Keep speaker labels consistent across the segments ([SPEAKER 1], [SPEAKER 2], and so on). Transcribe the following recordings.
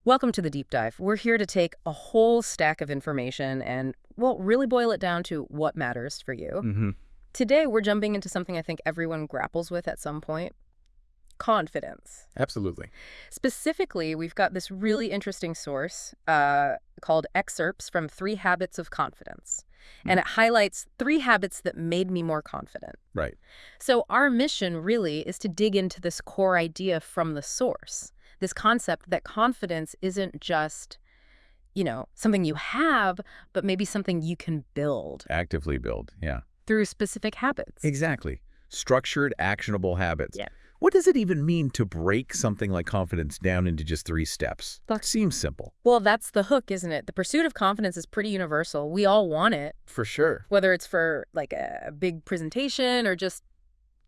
[SPEAKER 1] Welcome to the deep dive. We're here to take a whole stack of information and, well, really boil it down to what matters for you.
[SPEAKER 2] Hmm.
[SPEAKER 1] Today, we're jumping into something I think everyone grapples with at some point: confidence.
[SPEAKER 2] Absolutely.
[SPEAKER 1] Specifically, we've got this really interesting source called Excerpts from 3 Habits of Confidence. And it highlights 3 habits that made me more confident.
[SPEAKER 2] Right.
[SPEAKER 1] So our mission really is to dig into this core idea from the source, this concept that confidence isn't just, something you have, but maybe something you can build
[SPEAKER 2] Actively build. Yeah.
[SPEAKER 1] through specific habits.
[SPEAKER 2] Exactly. Structured, actionable habits.
[SPEAKER 1] Yeah.
[SPEAKER 2] What does it even mean to break something like confidence down into just 3 steps? That seems simple.
[SPEAKER 1] Well, that's the hook, isn't it? The pursuit of confidence is pretty universal. We all want it,
[SPEAKER 2] For sure.
[SPEAKER 1] whether it's for like a big presentation or just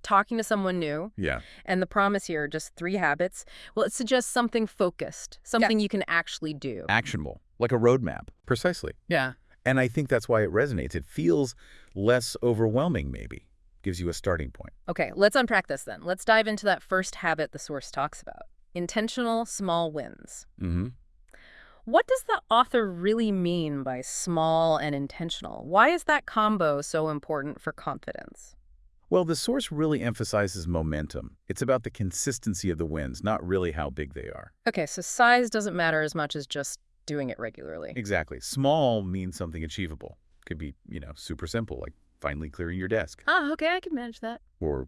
[SPEAKER 1] talking to someone new.
[SPEAKER 2] Yeah.
[SPEAKER 1] And the promise here, just 3 habits. Well, it suggests something focused, something you can actually do.
[SPEAKER 2] Actionable. Like a roadmap. Precisely.
[SPEAKER 1] Yeah.
[SPEAKER 2] And I think that's why it resonates. It feels less overwhelming, maybe. Gives you a starting point.
[SPEAKER 1] Okay, let's unpack this then. Let's dive into that first habit the source talks about: intentional small wins.
[SPEAKER 2] Mm-hmm.
[SPEAKER 1] What does the author really mean by small and intentional? Why is that combo so important for confidence?
[SPEAKER 2] Well, the source really emphasizes momentum. It's about the consistency of the wins, not really how big they are.
[SPEAKER 1] Okay, so size doesn't matter as much as just doing it regularly.
[SPEAKER 2] Exactly. Small means something achievable. Could be, super simple, like finally clearing your desk.
[SPEAKER 1] Ah, okay, I can manage that.
[SPEAKER 2] Or,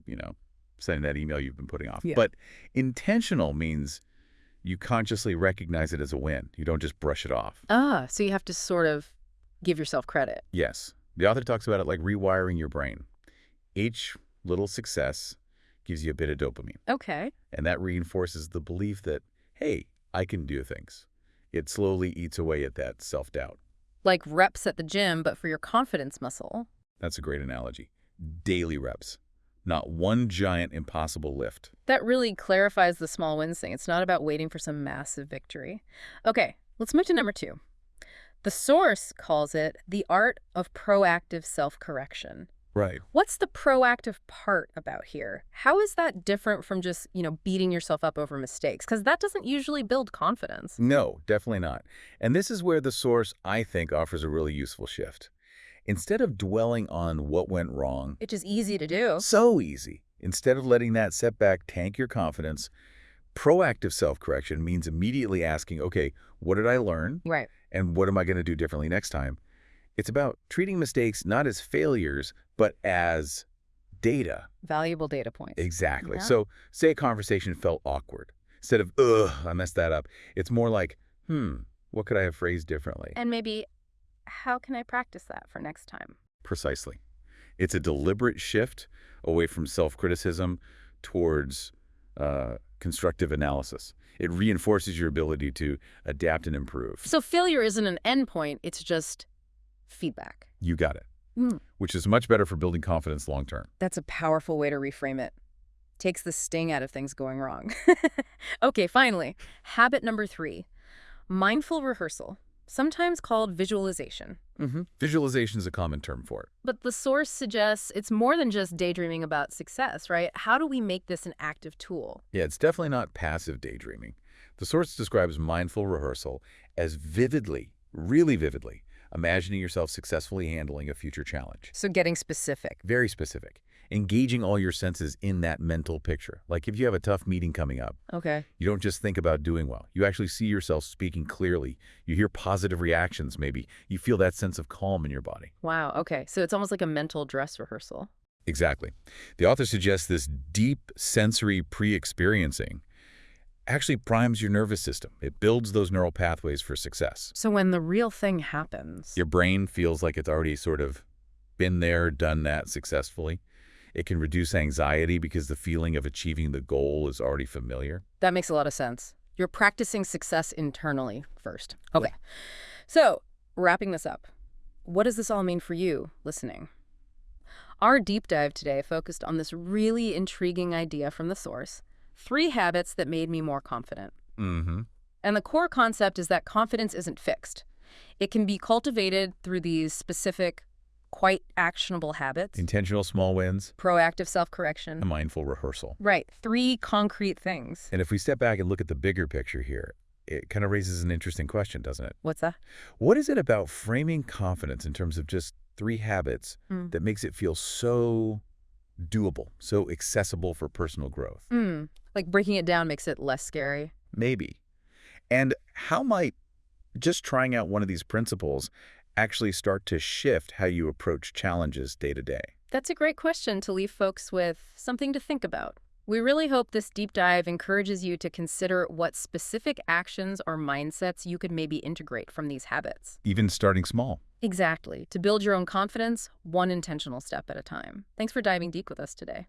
[SPEAKER 2] sending that email you've been putting off.
[SPEAKER 1] Yeah.
[SPEAKER 2] But intentional means you consciously recognize it as a win. You don't just brush it off.
[SPEAKER 1] Ah, so you have to sort of give yourself credit.
[SPEAKER 2] Yes. The author talks about it like rewiring your brain. Each little success gives you a bit of dopamine.
[SPEAKER 1] Okay.
[SPEAKER 2] And that reinforces the belief that, hey, I can do things. It slowly eats away at that self-doubt.
[SPEAKER 1] Like reps at the gym, but for your confidence muscle.
[SPEAKER 2] That's a great analogy. Daily reps. Not one giant impossible lift.
[SPEAKER 1] That really clarifies the small wins thing. It's not about waiting for some massive victory. Okay, let's move to number 2. The source calls it the art of proactive self-correction.
[SPEAKER 2] Right.
[SPEAKER 1] What's the proactive part about here? How is that different from just, beating yourself up over mistakes? Because that doesn't usually build confidence.
[SPEAKER 2] No, definitely not. And this is where the source, I think, offers a really useful shift. Instead of dwelling on what went wrong,
[SPEAKER 1] Which is easy to do.
[SPEAKER 2] so easy, instead of letting that setback tank your confidence, proactive self-correction means immediately asking, okay, what did I learn?
[SPEAKER 1] Right.
[SPEAKER 2] And what am I going to do differently next time? It's about treating mistakes not as failures, but as data.
[SPEAKER 1] Valuable data points.
[SPEAKER 2] Exactly.
[SPEAKER 1] Yeah.
[SPEAKER 2] So say a conversation felt awkward. Instead of, ugh, I messed that up, it's more like, what could I have phrased differently?
[SPEAKER 1] And maybe, how can I practice that for next time?
[SPEAKER 2] Precisely. It's a deliberate shift away from self-criticism towards constructive analysis. It reinforces your ability to adapt and improve.
[SPEAKER 1] So failure isn't an endpoint, it's just feedback.
[SPEAKER 2] You got it. Which is much better for building confidence long-term.
[SPEAKER 1] That's a powerful way to reframe it. Takes the sting out of things going wrong. Okay, finally, habit number 3, mindful rehearsal, sometimes called visualization.
[SPEAKER 2] Visualization is a common term for it.
[SPEAKER 1] But the source suggests it's more than just daydreaming about success, right? How do we make this an active tool?
[SPEAKER 2] Yeah, it's definitely not passive daydreaming. The source describes mindful rehearsal as vividly, really vividly, imagining yourself successfully handling a future challenge.
[SPEAKER 1] So getting specific.
[SPEAKER 2] Very specific. Engaging all your senses in that mental picture. Like if you have a tough meeting coming up,
[SPEAKER 1] Okay.
[SPEAKER 2] you don't just think about doing well. You actually see yourself speaking clearly. You hear positive reactions maybe. You feel that sense of calm in your body.
[SPEAKER 1] Wow, okay. So it's almost like a mental dress rehearsal.
[SPEAKER 2] Exactly. The author suggests this deep sensory pre-experiencing actually primes your nervous system. It builds those neural pathways for success.
[SPEAKER 1] So when the real thing happens.
[SPEAKER 2] Your brain feels like it's already sort of been there, done that successfully. It can reduce anxiety because the feeling of achieving the goal is already familiar.
[SPEAKER 1] That makes a lot of sense. You're practicing success internally first. Okay. So, wrapping this up, what does this all mean for you listening? Our deep dive today focused on this really intriguing idea from the source: 3 habits that made me more confident. And the core concept is that confidence isn't fixed. It can be cultivated through these specific, quite actionable habits.
[SPEAKER 2] Intentional small wins,
[SPEAKER 1] Proactive
[SPEAKER 2] a
[SPEAKER 1] self-correction.
[SPEAKER 2] mindful rehearsal.
[SPEAKER 1] Right. 3 concrete things.
[SPEAKER 2] And if we step back and look at the bigger picture here, it kind of raises an interesting question, doesn't it?
[SPEAKER 1] What's that?
[SPEAKER 2] What is it about framing confidence in terms of just 3 habits
[SPEAKER 1] Mm.
[SPEAKER 2] that makes it feel so doable, so accessible for personal growth?
[SPEAKER 1] Like breaking it down makes it less scary.
[SPEAKER 2] Maybe. And how might just trying out one of these principles actually start to shift how you approach challenges day to day?
[SPEAKER 1] That's a great question to leave folks with something to think about. We really hope this deep dive encourages you to consider what specific actions or mindsets you could maybe integrate from these habits.
[SPEAKER 2] Even starting small.
[SPEAKER 1] Exactly. To build your own confidence, one intentional step at a time. Thanks for diving deep with us today.